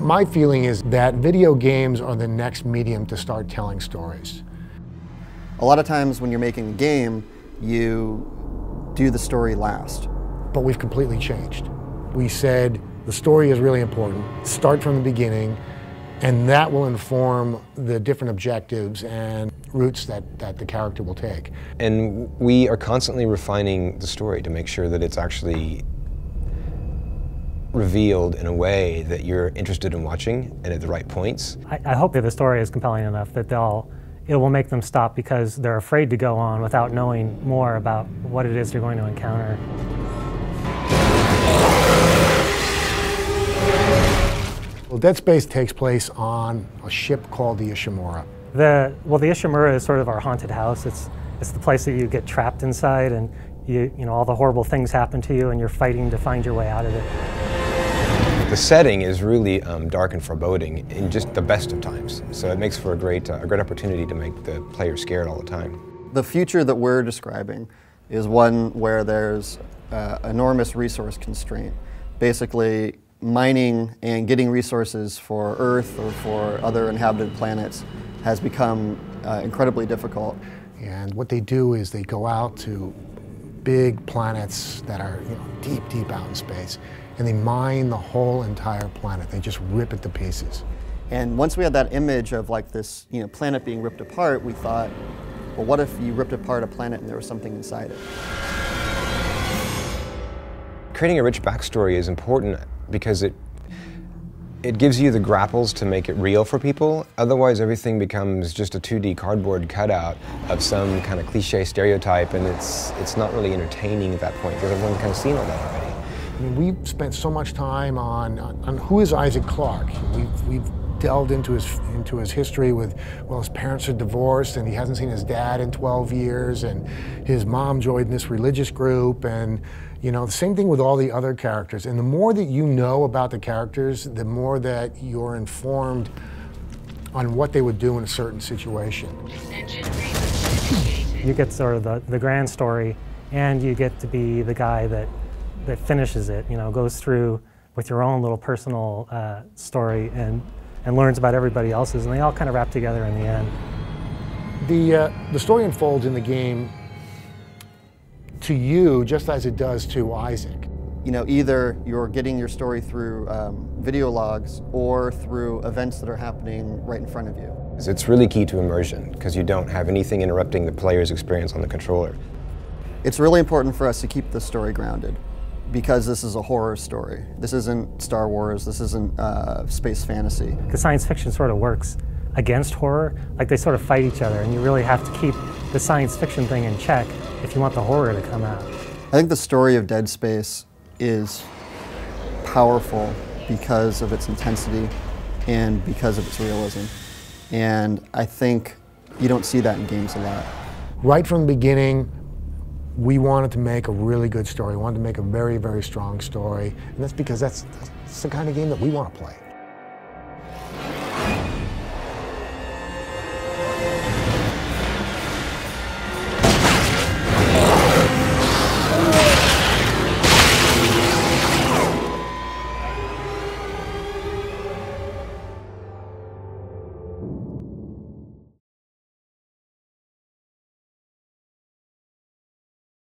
My feeling is that video games are the next medium to start telling stories. A lot of times when you're making a game, you do the story last. But we've completely changed. We said the story is really important, start from the beginning, and that will inform the different objectives and routes that the character will take. And we are constantly refining the story to make sure that it's actually revealed in a way that you're interested in watching and at the right points. I hope that the story is compelling enough that it will make them stop because they're afraid to go on without knowing more about what it is they're going to encounter. Well, Dead Space takes place on a ship called the Ishimura. The Ishimura is sort of our haunted house. It's the place that you get trapped inside, and you know all the horrible things happen to you, and you're fighting to find your way out of it. The setting is really dark and foreboding in just the best of times, so it makes for a great opportunity to make the player scared all the time. The future that we're describing is one where there's enormous resource constraint. Basically, mining and getting resources for Earth or for other inhabited planets has become incredibly difficult. And what they do is they go out to big planets that are deep, deep out in space, and they mine the whole entire planet. They just rip it to pieces. And once we had that image of like this planet being ripped apart, we thought, well, what if you ripped apart a planet and there was something inside it? Creating a rich backstory is important because it gives you the grapples to make it real for people. Otherwise, everything becomes just a 2D cardboard cutout of some kind of cliche stereotype, and it's not really entertaining at that point because everyone's kind of seen all that already. I mean, we've spent so much time on who is Isaac Clarke. We've delved into his history with, well, his parents are divorced and he hasn't seen his dad in 12 years, and his mom joined this religious group, and the same thing with all the other characters. And the more that you know about the characters, the more that you're informed on what they would do in a certain situation. You get sort of the grand story, and you get to be the guy that finishes it, goes through with your own little personal story and learns about everybody else's, and they all kind of wrap together in the end. The story unfolds in the game to you just as it does to Isaac. Either you're getting your story through video logs or through events that are happening right in front of you. It's really key to immersion because you don't have anything interrupting the player's experience on the controller. It's really important for us to keep the story grounded because this is a horror story. This isn't Star Wars, this isn't space fantasy. Because science fiction sort of works against horror, like they sort of fight each other, and you really have to keep the science fiction thing in check if you want the horror to come out. I think the story of Dead Space is powerful because of its intensity and because of its realism. And I think you don't see that in games a lot. Right from the beginning, we wanted to make a really good story. We wanted to make a very, very strong story. And that's because that's the kind of game that we want to play.